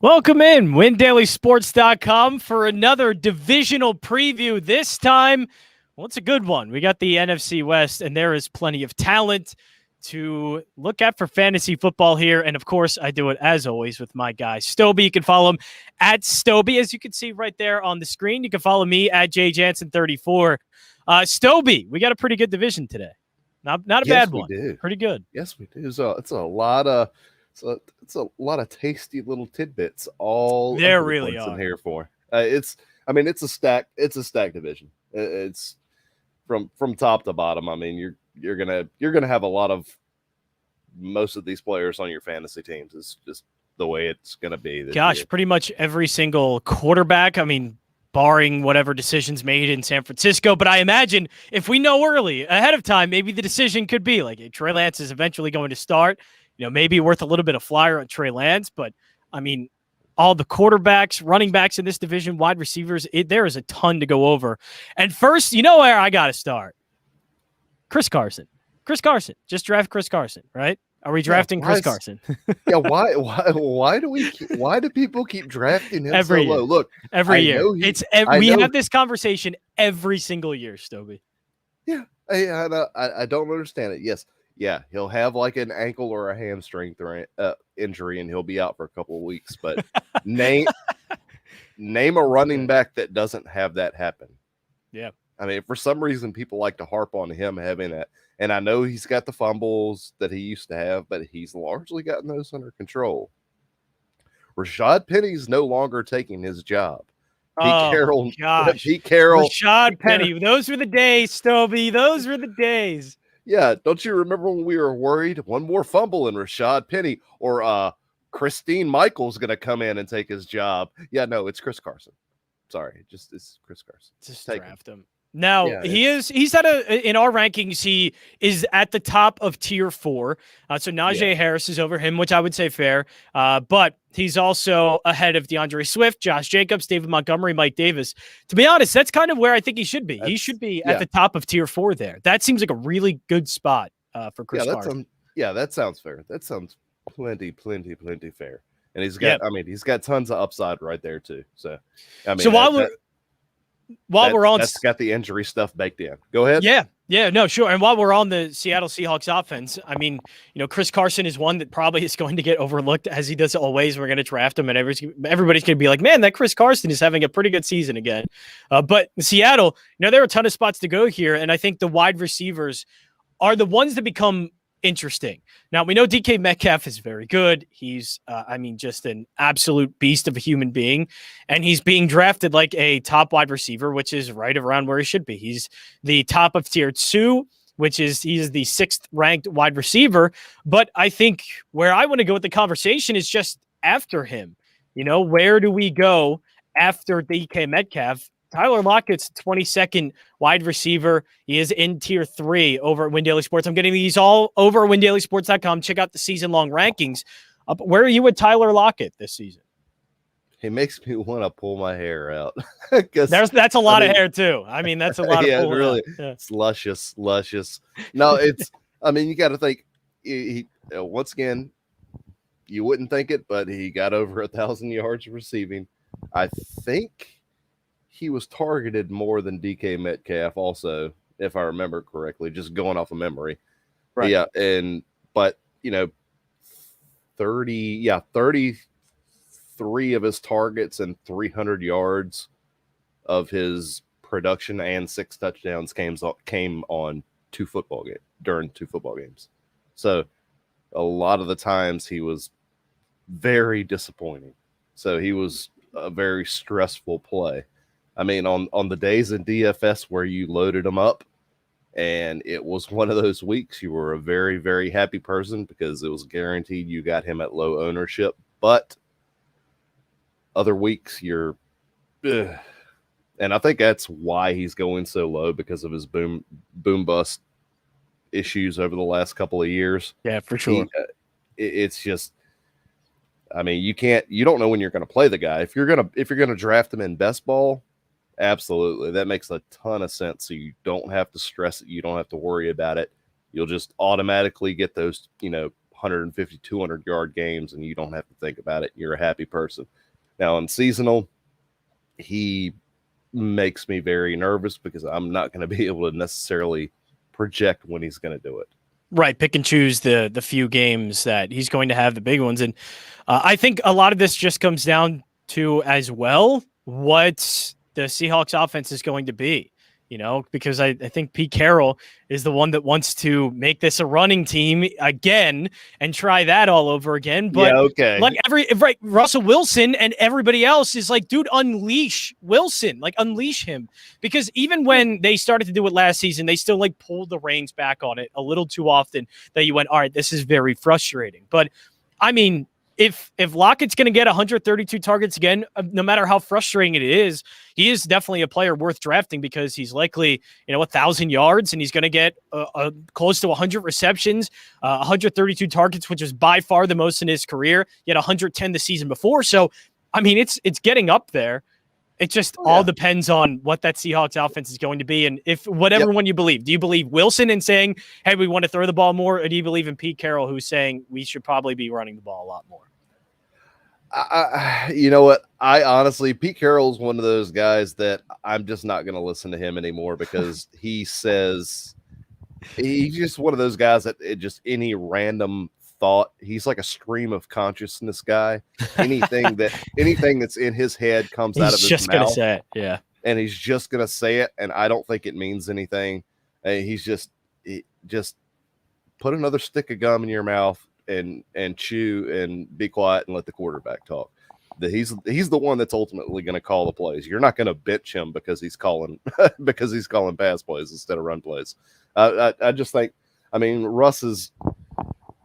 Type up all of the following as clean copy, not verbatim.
Welcome in, WinDailySports.com for another divisional preview. This time, well, it's a good one. We got the NFC West, and there is plenty of talent to look at for fantasy football here. And, of course, I do it, as always, with my guy, Stoweby. You can follow him at Stoweby, as you can see right there on the screen. You can follow me at Jon Jansen 34. Stoweby, we got a pretty good division today. Not a bad one. Do. Pretty good. Yes, we do. So it's a lot of tasty little tidbits all there really are in here for. It's a stack division. It's from top to bottom. I mean, you're gonna have a lot of most of these players on your fantasy teams. It's just the way it's gonna be. Gosh, year. Pretty much every single quarterback. I mean, barring whatever decisions made in San Francisco. But I imagine if we know early, ahead of time, maybe the decision could be like Trey Lance is eventually going to start. You know, maybe worth a little bit of flyer on Trey Lance. But, I mean, all the quarterbacks, running backs in this division, wide receivers, there is a ton to go over. And first, you know where I got to start? Chris Carson. Just draft Chris Carson, right? Are we drafting Chris Carson? Yeah, why do people keep drafting him every so low? Year. Look, every year. We have this conversation every single year, Stoweby. Yeah, I don't understand it. Yes, yeah, he'll have like an ankle or a hamstring injury, and he'll be out for a couple of weeks. But name a running back that doesn't have that happen. Yeah, I mean, for some reason, people like to harp on him having that. And I know he's got the fumbles that he used to have, but he's largely gotten those under control. Rashad Penny's no longer taking his job. Pete Carroll. Rashad Penny. Those were the days, Stoweby. Those were the days. Yeah. Don't you remember when we were worried? One more fumble in Rashad Penny or Christine Michael's going to come in and take his job. Yeah, no, it's Chris Carson. Sorry. It's Chris Carson. Just draft him. Now, yeah, he's at in our rankings, he is at the top of tier 4. So Najee Harris is over him, which I would say fair. But he's also ahead of DeAndre Swift, Josh Jacobs, David Montgomery, Mike Davis. To be honest, that's kind of where I think he should be. He should be at the top of tier 4 there. That seems like a really good spot for Chris Carson. That sounds fair. That sounds plenty fair. And he's got, he's got tons of upside right there too. So, that's got the injury stuff baked in. Go ahead. Yeah, no, sure. And while we're on the Seattle Seahawks offense, I mean, Chris Carson is one that probably is going to get overlooked as he does always. We're going to draft him, and everybody's going to be like, man, that Chris Carson is having a pretty good season again. But Seattle, there are a ton of spots to go here, and I think the wide receivers are the ones that become interesting. Now, we know DK Metcalf is very good. He's, just an absolute beast of a human being, and he's being drafted like a top wide receiver, which is right around where he should be. He's the top of tier 2, which is he's the 6th ranked wide receiver. But I think where I want to go with the conversation is just after him. Where do we go after DK Metcalf? Tyler Lockett's 22nd wide receiver. He is in tier 3 over at WinDaily Sports. I'm getting these all over at WinDailySports.com. Check out the season-long rankings. Where are you with Tyler Lockett this season? He makes me want to pull my hair out. That's a lot of hair, too. I mean, that's a lot of really. Yeah. It's luscious. No, it's – you got to think he once again, you wouldn't think it, but he got over 1,000 yards receiving. I think – he was targeted more than DK Metcalf also, if I remember correctly, just going off of memory. Right. Yeah. But 33 of his targets and 300 yards of his production and 6 touchdowns came on during 2 football games. So a lot of the times he was very disappointing. So he was a very stressful play. I mean, on the days in DFS where you loaded them up and it was one of those weeks, you were a very, very happy person because it was guaranteed you got him at low ownership. But other weeks you're and I think that's why he's going so low, because of his boom bust issues over the last couple of years. Yeah, for sure. It's just, you don't know when you're going to play the guy. If you're going to draft him in best ball, absolutely. That makes a ton of sense. So you don't have to stress it. You don't have to worry about it. You'll just automatically get those, 100 150, 200-yard games, and you don't have to think about it. You're a happy person. Now, in seasonal, he makes me very nervous because I'm not going to be able to necessarily project when he's going to do it. Right, pick and choose the few games that he's going to have, the big ones. And I think a lot of this just comes down to, as well, what the Seahawks offense is going to be. Because I think Pete Carroll is the one that wants to make this a running team again and try that all over again. But like Russell Wilson and everybody else is like, dude, unleash Wilson, like unleash him. Because even when they started to do it last season, they still like pulled the reins back on it a little too often that you went, all right, this is very frustrating. But I mean, if Lockett's going to get 132 targets again, no matter how frustrating it is, he is definitely a player worth drafting because he's likely, 1,000 yards and he's going to get close to 100 receptions, 132 targets, which is by far the most in his career. He had 110 the season before. So, I mean, it's getting up there. It just all depends on what that Seahawks offense is going to be. And if whatever one you believe, do you believe Wilson in saying, hey, we want to throw the ball more? Or do you believe in Pete Carroll, who's saying we should probably be running the ball a lot more? You know what? I honestly, Pete Carroll's one of those guys that I'm just not going to listen to him anymore because he says he's just one of those guys that just any random thought, he's like a stream of consciousness guy. Anything that's in his head comes out of his mouth. He's just going to say it. Yeah. And he's just going to say it. And I don't think it means anything. He's just put another stick of gum in your mouth and chew and be quiet and let the quarterback talk. He's the one that's ultimately going to call the plays. You're not going to bench him because he's calling pass plays instead of run plays. I just think, I mean, Russ is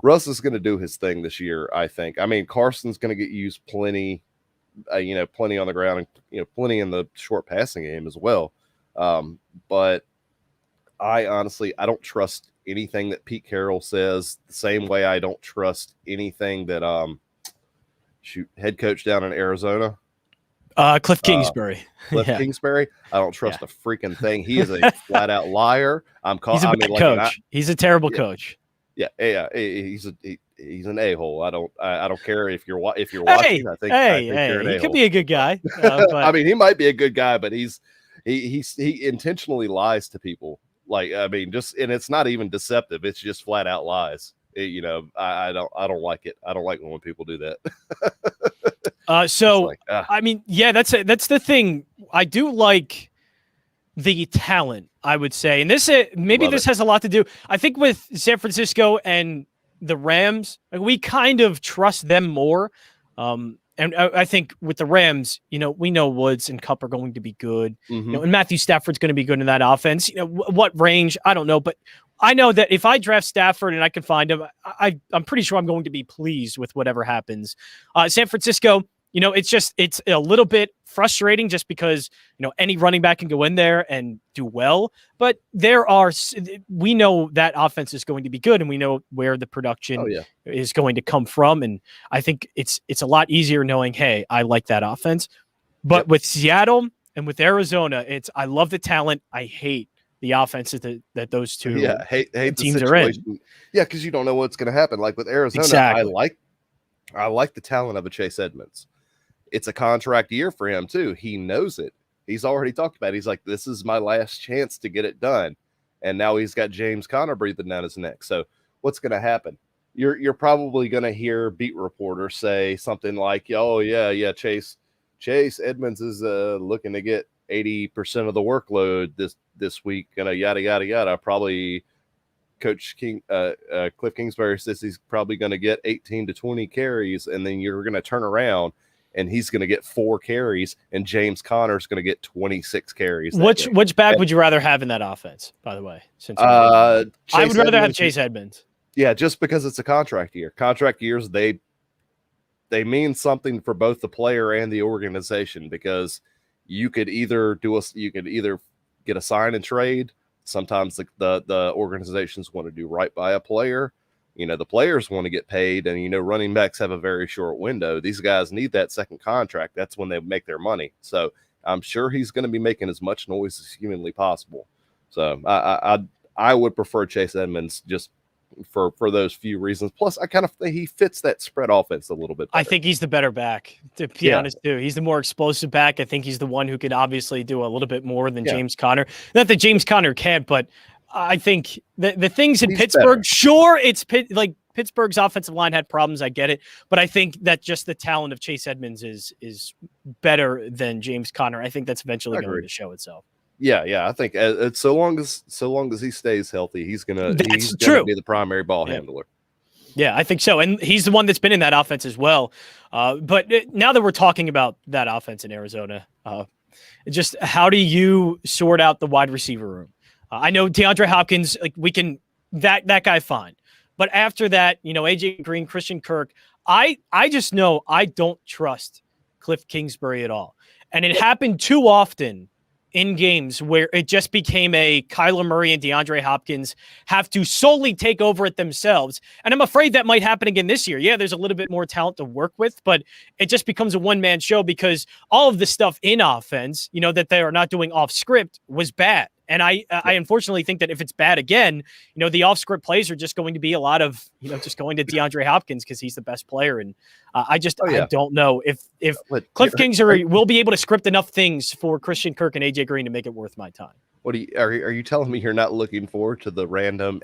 going to do his thing this year, I think. I mean, Carson's going to get used plenty, plenty on the ground and, plenty in the short passing game as well. But I honestly don't trust anything that Pete Carroll says the same way I don't trust anything that, head coach down in Arizona. Cliff Kingsbury. Kingsbury. I don't trust a freaking thing. He is a flat out liar. He's a bad coach. He's a terrible coach. Yeah. He's an a-hole. I don't care if you're watching. I think you're an a-hole. He could be a good guy. But... I mean, he might be a good guy, but he intentionally lies to people. Like, I mean, and it's not even deceptive. It's just flat out lies. I don't like it. I don't like when people do that. I mean, yeah, that's the thing. I do like the talent, I would say. And this has a lot to do, I think, with San Francisco and the Rams. We kind of trust them more. And I think with the Rams, we know Woods and Kupp are going to be good. Mm-hmm. And Matthew Stafford's going to be good in that offense. What range, I don't know, but I know that if I draft Stafford and I can find him, I'm pretty sure I'm going to be pleased with whatever happens. San Francisco, it's a little bit frustrating just because, any running back can go in there and do well, but we know that offense is going to be good and we know where the production is going to come from. And I think it's a lot easier knowing, hey, I like that offense, but with Seattle and with Arizona, I love the talent. I hate the offenses that those two hate teams are in. Yeah. Cause you don't know what's going to happen. Like with Arizona, exactly. I like the talent of a Chase Edmonds. It's a contract year for him too. He knows it. He's already talked about it. He's like, this is my last chance to get it done. And now he's got James Conner breathing down his neck. So what's going to happen? You're probably going to hear beat reporters say something like, oh yeah, Chase Edmonds is looking to get 80% of the workload this week, and yada yada yada. Probably Coach Cliff Kingsbury says he's probably going to get 18 to 20 carries, and then you're going to turn around and he's going to get 4 carries, and James Conner's going to get 26 carries. Which back would you rather have in that offense, by the way? I would rather have Chase Edmonds. Yeah, just because it's a contract year. Contract years, they mean something for both the player and the organization, because you could either get a sign and trade. Sometimes the organizations want to do right by a player. The players want to get paid, and running backs have a very short window. These guys need that second contract. That's when they make their money. So I'm sure he's going to be making as much noise as humanly possible. So I would prefer Chase Edmonds just for those few reasons. Plus, I kind of think he fits that spread offense a little bit better. I think he's the better back, to be honest, too. He's the more explosive back. I think he's the one who could obviously do a little bit more than James Conner. Not that James Conner can't, but I think the things in Pittsburgh, sure, it's like Pittsburgh's offensive line had problems. I get it. But I think that just the talent of Chase Edmonds is better than James Conner. I think that's eventually going to show itself. Yeah. I think so long as he stays healthy, he's gonna be the primary ball handler. Yeah, I think so. And he's the one that's been in that offense as well. But now that we're talking about that offense in Arizona, just how do you sort out the wide receiver room? I know DeAndre Hopkins, like we can that guy fine. But after that, AJ Green, Christian Kirk, I just know I don't trust Cliff Kingsbury at all. And it happened too often in games where it just became a Kyler Murray and DeAndre Hopkins have to solely take over it themselves. And I'm afraid that might happen again this year. Yeah, there's a little bit more talent to work with, but it just becomes a one-man show because all of the stuff in offense, that they are not doing off script was bad. And I unfortunately think that if it's bad again, the off-script plays are just going to be a lot of, just going to DeAndre Hopkins because he's the best player. And I don't know if Cliff Kingsbury will be able to script enough things for Christian Kirk and AJ Green to make it worth my time. What are you telling me you're not looking forward to the random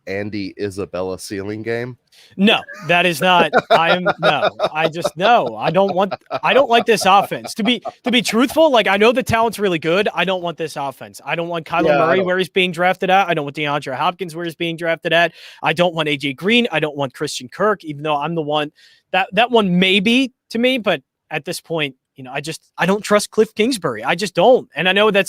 Andy Isabella ceiling game? No, that is not. I just no. I don't like this offense. To be truthful, like I know the talent's really good. I don't want this offense. I don't want Kyler Murray where he's being drafted at. I don't want DeAndre Hopkins where he's being drafted at. I don't want AJ Green. I don't want Christian Kirk, even though I'm the one that one may be to me, but at this point, I don't trust Cliff Kingsbury. I just don't. And I know that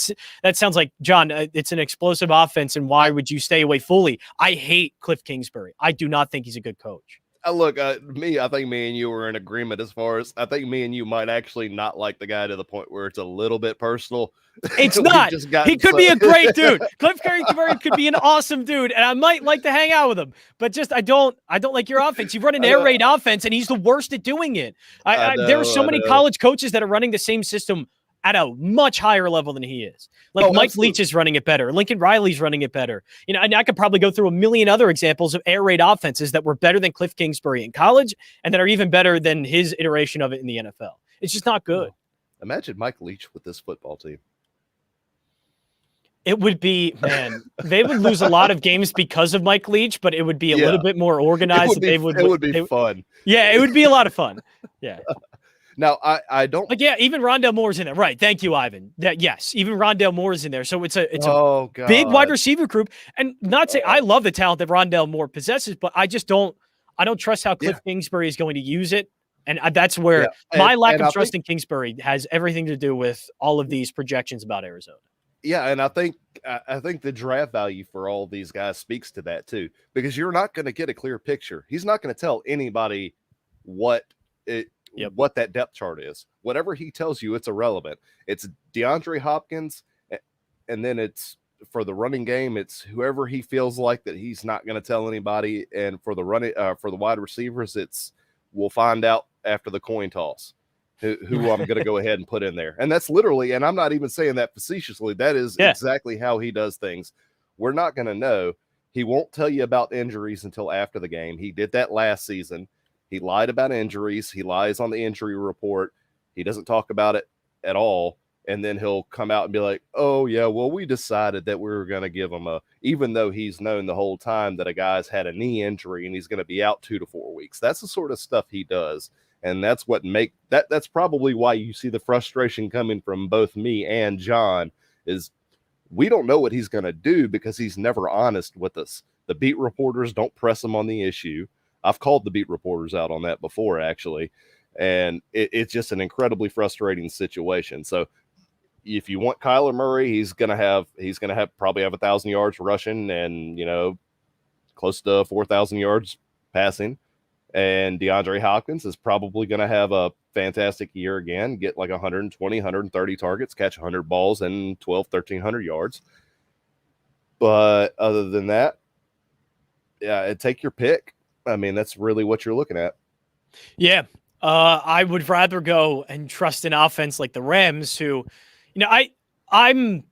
sounds like, John, it's an explosive offense, and why would you stay away fully? I hate Cliff Kingsbury. I do not think he's a good coach. Look, I think me and you were in agreement as far as I think me and you might actually not like the guy to the point where it's a little bit personal. It's not. He could be a great dude. Cliff Kingsbury could be an awesome dude, and I might like to hang out with him. But just I don't like your offense. You run an air raid offense, and he's the worst at doing it. There are so many college coaches that are running the same system at a much higher level than he is. Like Mike Leach is running it better. Lincoln Riley's running it better. And I could probably go through a million other examples of air raid offenses that were better than Cliff Kingsbury in college and that are even better than his iteration of it in the NFL. It's just not good. Imagine Mike Leach with this football team. It would be, man, they would lose a lot of games because of Mike Leach, but it would be a little bit more organized. It would be fun. Yeah, it would be a lot of fun. Yeah. Now, I don't like. Yeah, even Rondale Moore's in there, right? Thank you, Ivan. Yes, even Rondale Moore's in there. So it's a big wide receiver group, and not say I love the talent that Rondale Moore possesses, but I just don't. I don't trust how Cliff Kingsbury is going to use it, and that's where my lack of trust in Kingsbury has everything to do with all of these projections about Arizona. Yeah, and I think the draft value for all these guys speaks to that too, because you're not going to get a clear picture. He's not going to tell anybody what that depth chart is. Whatever he tells you, it's irrelevant. It's DeAndre Hopkins, and then it's for the running game, it's whoever he feels like that he's not going to tell anybody. And for the for the wide receivers, we'll find out after the coin toss who I'm going to go ahead and put in there. And that's literally, and I'm not even saying that facetiously, that is exactly how he does things. We're not going to know. He won't tell you about injuries until after the game. He did that last season. He lied about injuries. He lies on the injury report. He doesn't talk about it at all. And then he'll come out and be like, oh, yeah, well, we decided that we were going to give him even though he's known the whole time that a guy's had a knee injury and he's going to be out 2 to 4 weeks. That's the sort of stuff he does. And that's what that's probably why you see the frustration coming from both me and John is we don't know what he's going to do because he's never honest with us. The beat reporters don't press him on the issue. I've called the beat reporters out on that before, actually. And it's just an incredibly frustrating situation. So if you want Kyler Murray, he's gonna have probably have 1,000 yards rushing and close to 4,000 yards passing. And DeAndre Hopkins is probably going to have a fantastic year again, get like 120, 130 targets, catch 100 balls and 1,300 yards. But other than that, take your pick. I mean, that's really what you're looking at. Yeah. I would rather go and trust an offense like the Rams who, I'm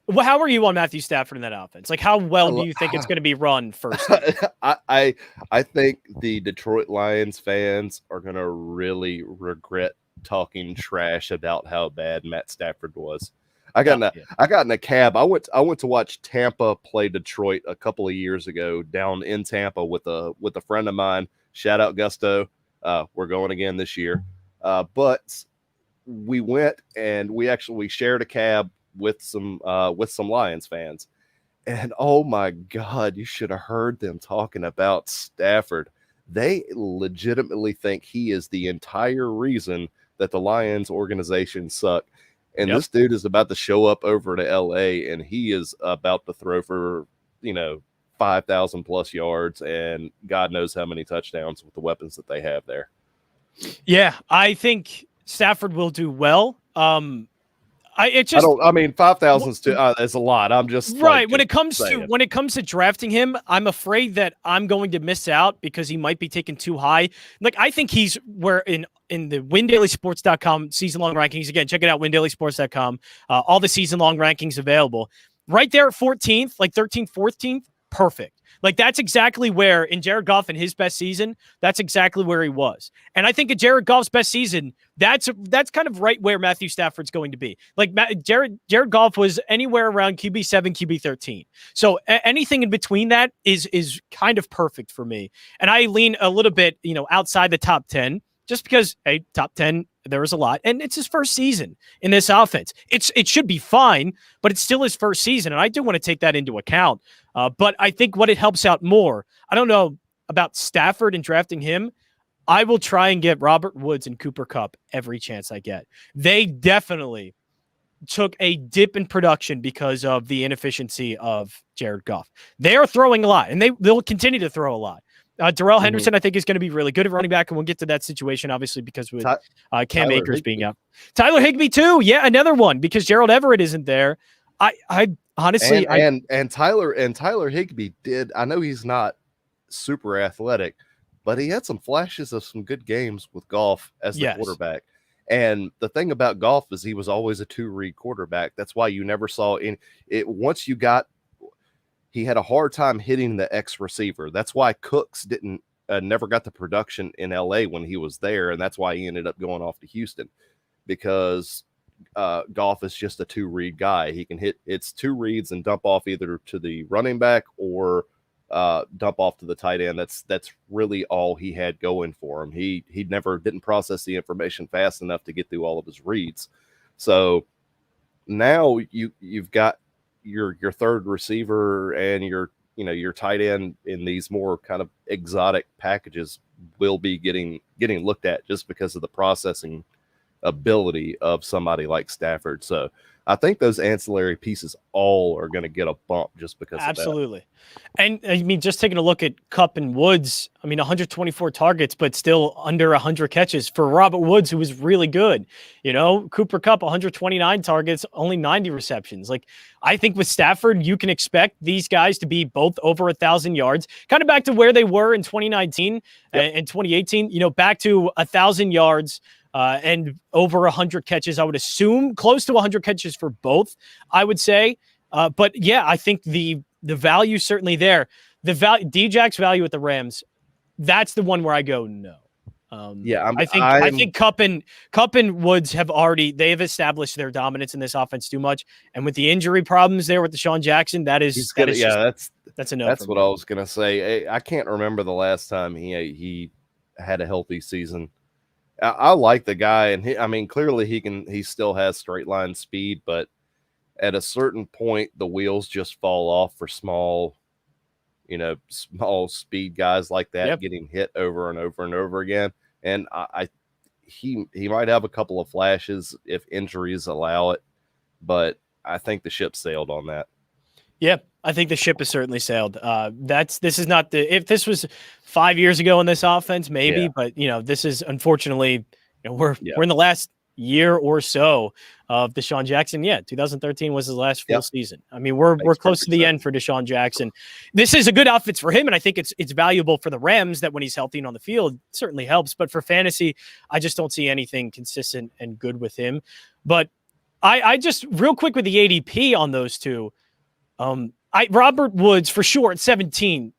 Well, how are you on Matthew Stafford in that offense? Like, how well do you think it's going to be run first? I think the Detroit Lions fans are going to really regret talking trash about how bad Matt Stafford was. I got in a cab. I went to watch Tampa play Detroit a couple of years ago down in Tampa with a friend of mine. Shout out Gusto. We're going again this year. But we went and we shared a cab with some Lions fans. And oh my God, you should have heard them talking about Stafford. They legitimately think he is the entire reason that the Lions organization suck. And this dude is about to show up over to LA and he is about to throw for, 5,000 plus yards and God knows how many touchdowns with the weapons that they have there. Yeah, I think Stafford will do well. 5,000 is a lot. I'm just right. When it comes to drafting him, I'm afraid that I'm going to miss out because he might be taken too high. Like, I think he's in the WinDailySports.com season long rankings. Again, check it out, WinDailySports.com. All the season long rankings available. Right there at 14th, like 13th, 14th, perfect. Like, that's exactly where, in Jared Goff in his best season, that's exactly where he was. And I think in Jared Goff's best season, that's kind of right where Matthew Stafford's going to be. Like, Jared Goff was anywhere around QB7, QB13. So anything in between that is kind of perfect for me. And I lean a little bit, outside the top 10, just because, hey, top 10, there is a lot. And it's his first season in this offense. It should be fine, but it's still his first season. And I do want to take that into account. But I think what it helps out more, I don't know about Stafford and drafting him. I will try and get Robert Woods and Cooper Kupp every chance I get. They definitely took a dip in production because of the inefficiency of Jared Goff. They are throwing a lot, and they'll continue to throw a lot. Darrell Henderson, I think, is going to be really good at running back, and we'll get to that situation, obviously, because with Cam Akers being out. Tyler Higbee, too. Yeah, another one, because Gerald Everett isn't there. I honestly... And Tyler Higbee did... I know he's not super athletic, but he had some flashes of some good games with Goff as the quarterback. And the thing about Goff is he was always a two-read quarterback. That's why you never saw... Once you got... He had a hard time hitting the X receiver. That's why Cooks never got the production in LA when he was there, and that's why he ended up going off to Houston, because Goff is just a two-read guy. He can hit it's two reads and dump off either to the running back or dump off to the tight end. That's really all he had going for him. He didn't process the information fast enough to get through all of his reads. So now you've got your third receiver and your tight end in these more kind of exotic packages will be getting looked at just because of the processing ability of somebody like Stafford. So I think those ancillary pieces all are going to get a bump just because absolutely. Of that. And I mean, just taking a look at Kupp and Woods, 124 targets, but still under 100 catches for Robert Woods, who was really good. Cooper Kupp, 129 targets, only 90 receptions. Like, I think with Stafford, you can expect these guys to be both over 1,000 yards, kind of back to where they were in 2019 and 2018, back to 1,000 yards. And over 100 catches, I would assume close to 100 catches for both, I would say. But yeah, I think the value certainly there. D-Jack's value at the Rams, that's the one where I go no. I think Kupp and Woods have established their dominance in this offense too much, and with the injury problems there with Jon Jackson, that's a no. That's what I was gonna say. I can't remember the last time he had a healthy season. I like the guy, and clearly he still has straight line speed, but at a certain point, the wheels just fall off for small speed guys like that getting hit over and over and over again. And he might have a couple of flashes if injuries allow it, but I think the ship sailed on that. Yeah, I think the ship has certainly sailed. This is not if this was 5 years ago in this offense, maybe, but this is unfortunately, we're in the last year or so of Deshaun Jackson. Yeah, 2013 was his last full season. We're close to the end for Deshaun Jackson. This is a good outfit for him, and I think it's valuable for the Rams that when he's healthy and on the field, it certainly helps. But for fantasy, I just don't see anything consistent and good with him. But I just real quick with the ADP on those two. Robert Woods for sure at 17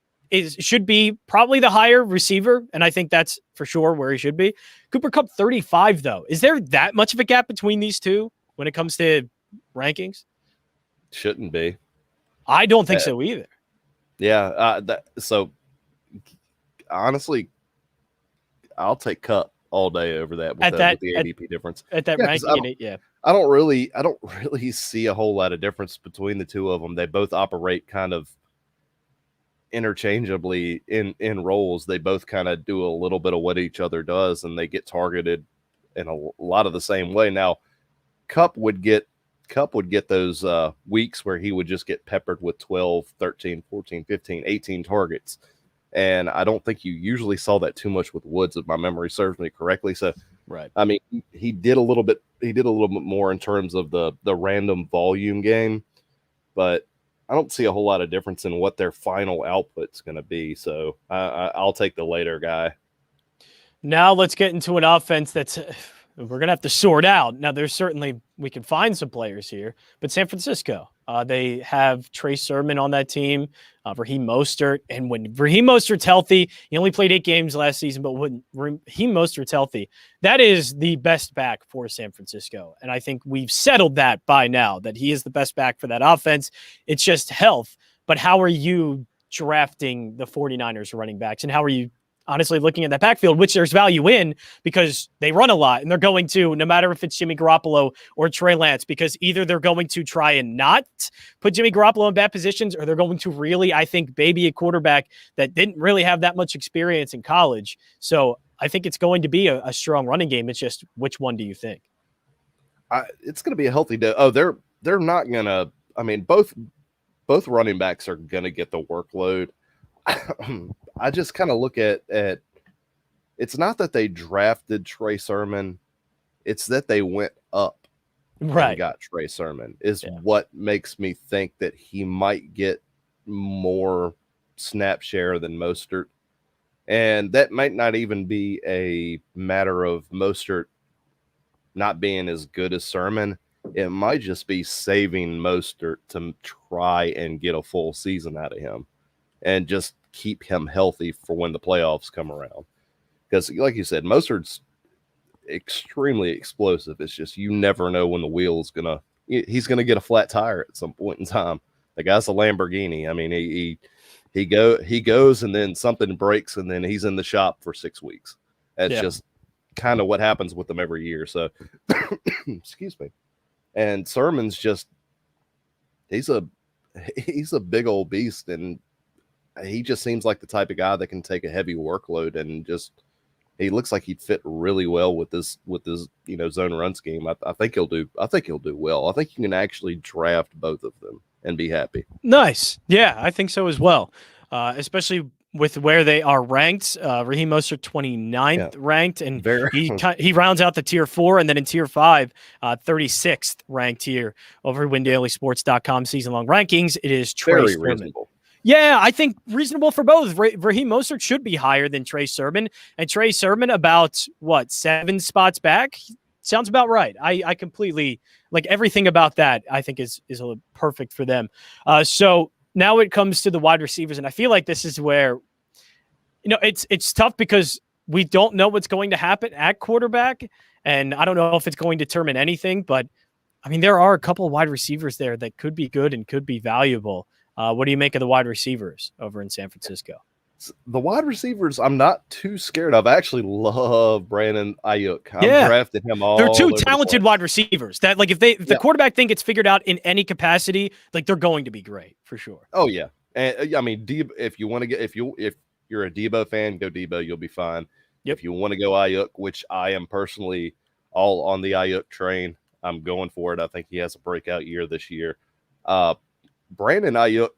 should be probably the higher receiver, and I think that's for sure where he should be. Cooper Kupp 35 though. Is there that much of a gap between these two when it comes to rankings? Shouldn't be. I don't think so either. Yeah. So honestly, I'll take Kupp all day over that with the ADP difference. At that ranking, yeah. I don't really see a whole lot of difference between the two of them. They both operate kind of interchangeably in roles. They both kind of do a little bit of what each other does, and they get targeted in a lot of the same way. Now, Kupp would get those weeks where he would just get peppered with 12, 13, 14, 15, 18 targets. And I don't think you usually saw that too much with Woods, if my memory serves me correctly. So, right. I mean, he did a little bit more in terms of the random volume game, but I don't see a whole lot of difference in what their final output's going to be. So I'll take the later guy. Now let's get into an offense that's we're going to have to sort out. Now, we can find some players here, but San Francisco, they have Trey Sermon on that team, Raheem Mostert. And when Raheem Mostert's healthy, he only played 8 games last season, but when Raheem Mostert's healthy, that is the best back for San Francisco. And I think we've settled that by now, that he is the best back for that offense. It's just health. But how are you drafting the 49ers running backs? And how are you honestly looking at that backfield, which there's value in because they run a lot and they're going to, no matter if it's Jimmy Garoppolo or Trey Lance, because either they're going to try and not put Jimmy Garoppolo in bad positions, or they're going to really, I think, baby a quarterback that didn't really have that much experience in college. So I think it's going to be a strong running game. It's just, which one do you think? It's going to be a healthy day. Oh, they're not going to, I mean, both running backs are going to get the workload. I just kind of look at it's not that they drafted Trey Sermon, it's that they went up and got Trey Sermon what makes me think that he might get more snap share than Mostert. And that might not even be a matter of Mostert not being as good as Sermon. It might just be saving Mostert to try and get a full season out of him and just keep him healthy for when the playoffs come around. Because like you said, Mostert's extremely explosive. It's just, you never know when the wheel's he's going to get a flat tire at some point in time. The guy's a Lamborghini. I mean, he goes and then something breaks and then he's in the shop for 6 weeks. That's just kind of what happens with them every year. So, excuse me. And Sermon's just, he's a big old beast, and he just seems like the type of guy that can take a heavy workload, and he looks like he'd fit really well with this zone run scheme. I think he'll do well. I think you can actually draft both of them and be happy. Nice. Yeah, I think so as well. Especially with where they are ranked. Raheem Mostert 29th ranked, and he rounds out the tier 4, and then in tier 5, 36th ranked here over WinDailySports.com season-long rankings. It is Trey Sermon. Reasonable. Yeah, I think reasonable for both. Raheem Mostert should be higher than Trey Sermon, and Trey Sermon about 7 spots back. Sounds about right. I completely like everything about that. I think is perfect for them. So now it comes to the wide receivers, and I feel like this is where, it's tough because we don't know what's going to happen at quarterback, and I don't know if it's going to determine anything. But I mean, there are a couple of wide receivers there that could be good and could be valuable. What do you make of the wide receivers over in San Francisco? The wide receivers, I'm not too scared of. I actually love Brandon Ayuk. I'm drafting him all. They're two talented wide receivers that, like, if the quarterback thing gets figured out in any capacity, like, they're going to be great for sure. Oh yeah, and I mean, if you want to get if you're a Debo fan, go Debo. You'll be fine. Yep. If you want to go Ayuk, which I am personally all on the Ayuk train, I'm going for it. I think he has a breakout year this year. Brandon Ayuk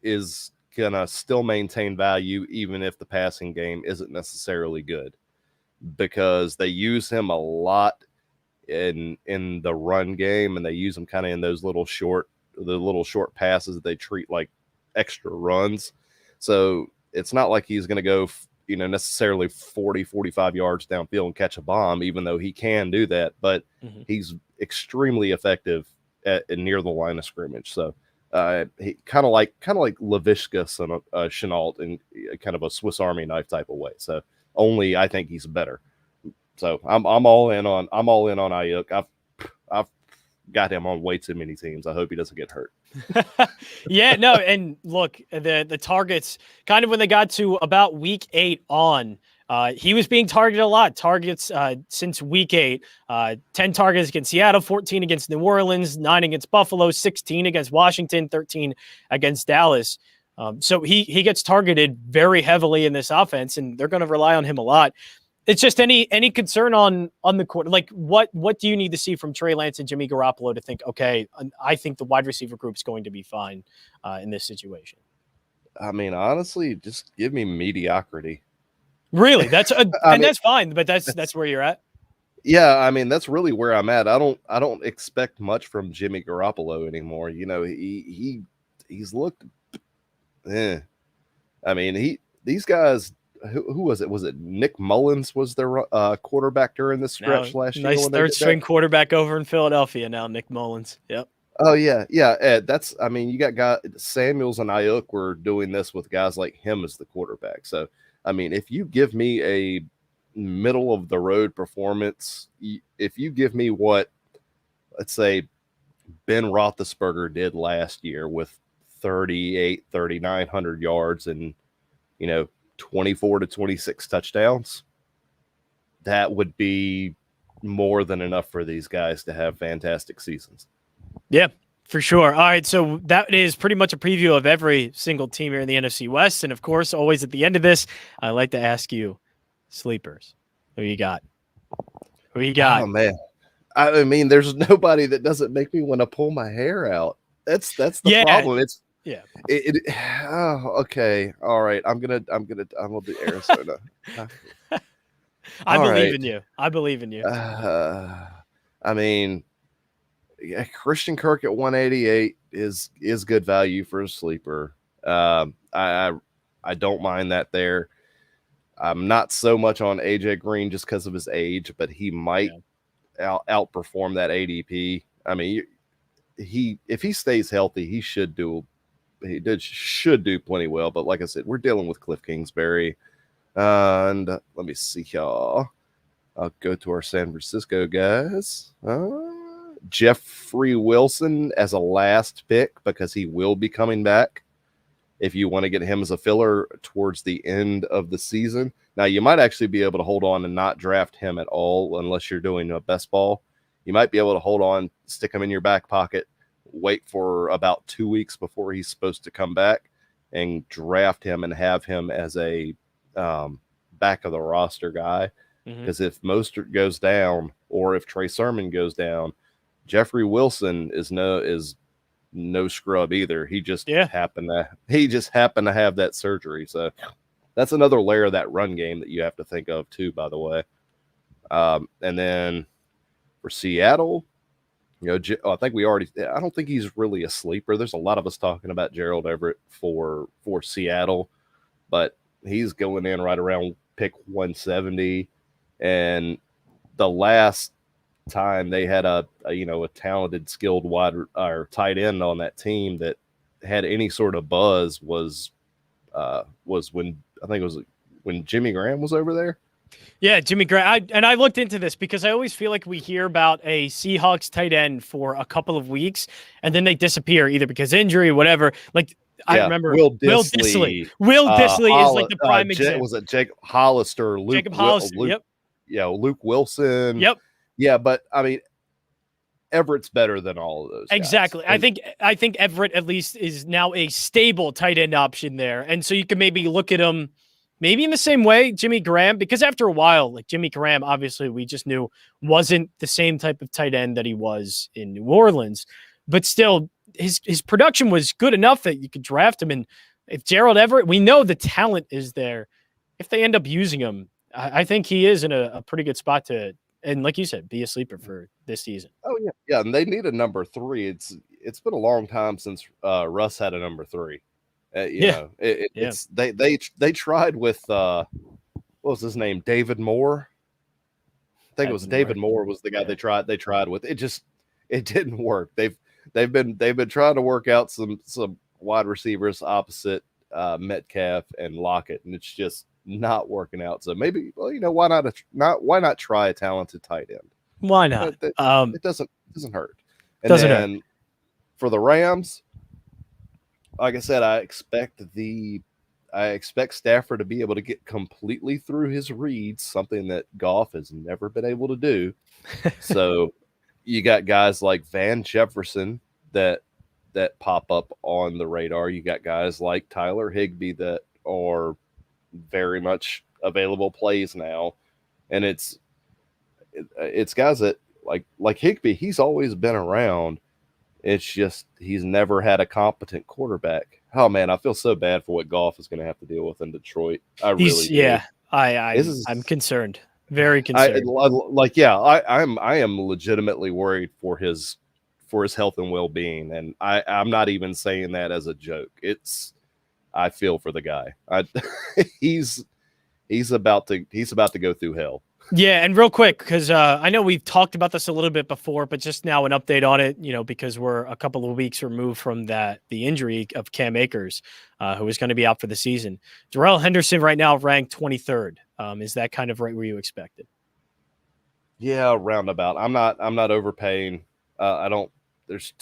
is gonna still maintain value even if the passing game isn't necessarily good, because they use him a lot in the run game, and they use him kind of in those little short passes that they treat like extra runs. So it's not like he's going to go necessarily 40, 45 yards downfield and catch a bomb, even though he can do that. But he's extremely effective near the line of scrimmage. So he kind of like Laviska and Chenault in kind of a Swiss Army knife type of way. So only I think he's better. So I'm all in on Ayuk. I've got him on way too many teams. I hope he doesn't get hurt. Yeah, no, and look, the targets kind of when they got to about week 8 on, he was being targeted a lot. Targets since week 8, 10 targets against Seattle, 14 against New Orleans, 9 against Buffalo, 16 against Washington, 13 against Dallas. So he gets targeted very heavily in this offense, and they're going to rely on him a lot. It's just any concern on the court. Like what do you need to see from Trey Lance and Jimmy Garoppolo to think, okay, I think the wide receiver group is going to be fine in this situation? I mean, honestly, just give me mediocrity. Really? That's that's fine, but that's where you're at. Yeah, I mean, that's really where I'm at. I don't expect much from Jimmy Garoppolo anymore. He's looked I mean, these guys. Who was it? Was it Nick Mullins was their quarterback during the stretch last year? Nice third string quarterback over in Philadelphia now, Nick Mullins. Yep. Oh yeah. Ed, you got Samuels and Ayuk were doing this with guys like him as the quarterback. So I mean, if you give me a middle of the road performance, if you give me what, let's say, Ben Roethlisberger did last year with 3,900 yards and 24 to 26 touchdowns, that would be more than enough for these guys to have fantastic seasons. Yeah, for sure. All right, so that is pretty much a preview of every single team here in the NFC West. And of course, always at the end of this, I like to ask you, sleepers, who you got? Who you got? Oh man, I mean, there's nobody that doesn't make me want to pull my hair out. That's the problem. It's okay. All right. I'm gonna do Arizona. I believe in you. I believe in you. I mean, Christian Kirk at 188 is good value for a sleeper. I don't mind that there. I'm not so much on AJ Green just because of his age, but he might outperform that ADP. I mean, if he stays healthy, he should do plenty well. But like I said, we're dealing with Cliff Kingsbury. And let me see y'all. I'll go to our San Francisco guys. Jeffrey Wilson as a last pick because he will be coming back. If you want to get him as a filler towards the end of the season. Now, you might actually be able to hold on and not draft him at all unless you're doing a best ball. You might be able to hold on, stick him in your back pocket, wait for about 2 weeks before he's supposed to come back and draft him and have him as a back of the roster guy. Because if Mostert goes down or if Trey Sermon goes down, Jeffrey Wilson is no scrub either. He just happened to have that surgery. So that's another layer of that run game that you have to think of too, by the way. And then for Seattle, I think I don't think he's really a sleeper. There's a lot of us talking about Gerald Everett for Seattle, but he's going in right around pick 170. And the last time they had a talented, skilled wide or tight end on that team that had any sort of buzz was when when Jimmy Graham was over there. Yeah, Jimmy Graham. I looked into this because I always feel like we hear about a Seahawks tight end for a couple of weeks and then they disappear either because injury or whatever. Like I remember Will Dissly. Will Dissly is like the prime example. Was it Jacob Hollister? Jacob Hollister. Yep. Yeah, Luke Wilson. Yep. Yeah, but I mean, Everett's better than all of those guys. Exactly. And I think Everett at least is now a stable tight end option there. And so you can maybe look at him maybe in the same way, Jimmy Graham, because after a while, like Jimmy Graham, obviously we just knew wasn't the same type of tight end that he was in New Orleans, but still his production was good enough that you could draft him. And if Gerald Everett, we know the talent is there. If they end up using him, I think he is in a pretty good spot to, and like you said, be a sleeper for this season. Oh yeah. Yeah. And they need a number 3. It's been a long time since Russ had a number 3. It's they tried with what was his name? David Moore. I think it was David Moore was the guy they tried with. It didn't work. They've been trying to work out some wide receivers opposite Metcalf and Lockett, and it's just not working out. So maybe, well, why not try a talented tight end? Why not? It doesn't hurt. And doesn't then hurt. For the Rams, like I said, I expect Stafford to be able to get completely through his reads, something that Goff has never been able to do. So you got guys like Van Jefferson that pop up on the radar. You got guys like Tyler Higbee that are very much available plays now. And it's guys that like Higbee, he's always been around. It's just he's never had a competent quarterback. Oh man, I feel so bad for what Goff is going to have to deal with in Detroit. I really do. Yeah, I'm concerned. Very concerned. I am legitimately worried for his health and well-being, and I'm not even saying that as a joke. I feel for the guy. He's about to go through hell. Yeah, and real quick, because I know we've talked about this a little bit before, but just now an update on it, because we're a couple of weeks removed from the injury of Cam Akers, who is going to be out for the season. Darrell Henderson right now ranked 23rd. Is that kind of right where you expected? Yeah, roundabout. I'm not overpaying. I don't. There's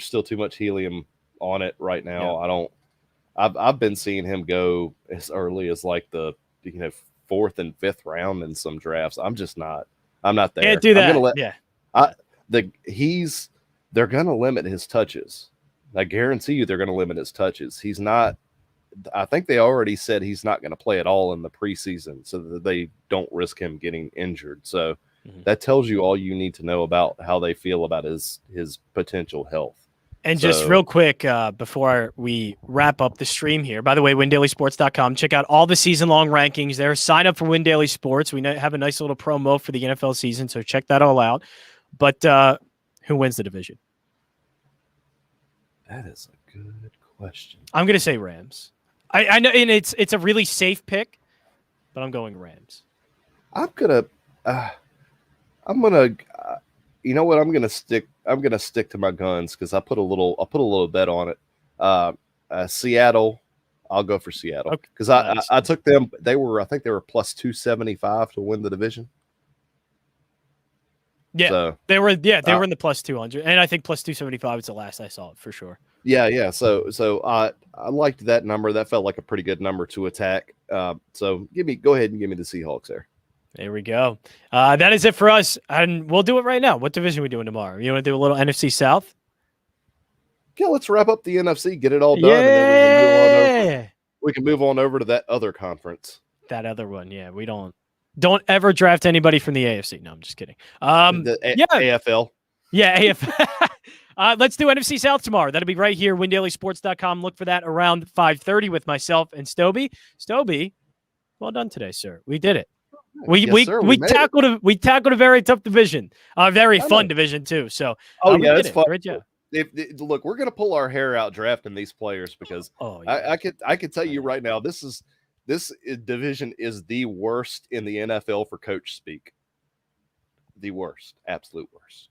still too much helium on it right now. Yeah. I don't. I've been seeing him go as early as like the 4th and 5th round in some drafts. I'm not there. Can't do that. I'm gonna they're gonna limit his touches. I guarantee you they're gonna limit his touches. He's not. I think they already said he's not going to play at all in the preseason so that they don't risk him getting injured. So that tells you all you need to know about how they feel about his potential health. And just real quick, before we wrap up the stream here, by the way, WinDailySports.com. Check out all the season-long rankings there. Sign up for Win Daily Sports. We have a nice little promo for the NFL season, so check that all out. But who wins the division? That is a good question. I'm going to say Rams. I know, and it's a really safe pick, but I'm going Rams. I'm gonna you know what? I'm gonna stick to my guns because I put a little bet on it. Seattle, I'll go for Seattle because I took them. I think they were plus 275 to win the division. Yeah, so, they were in the plus 200, and I think plus 275 is the last I saw it for sure. Yeah. So I liked that number. That felt like a pretty good number to attack. So go ahead and give me the Seahawks there. There we go. That is it for us, and we'll do it right now. What division are we doing tomorrow? You want to do a little NFC South? Yeah, let's wrap up the NFC, get it all done, and then we can move on over to that other conference. That other one, yeah. We don't ever draft anybody from the AFC. No, I'm just kidding. AFL. Yeah, AFL. Let's do NFC South tomorrow. That'll be right here, WinDailySports.com. Look for that around 5:30 with myself and Stoweby. Stoweby, well done today, sir. We did it. We tackled a very tough division, a very fun division too. So it's fun. Great job. Look, we're gonna pull our hair out drafting these players because I could tell you right now this division is the worst in the NFL for coach speak. The worst, absolute worst.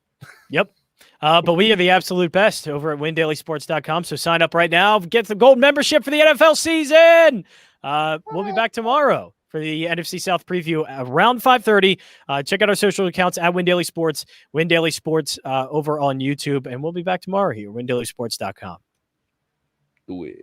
Yep. But we are the absolute best over at WinDailySports.com. So sign up right now. Get the gold membership for the NFL season. We'll be back tomorrow for the NFC South preview around 5:30. Check out our social accounts at Win Daily Sports, Win Daily Sports over on YouTube. And we'll be back tomorrow here, WinDailySports.com. Do it.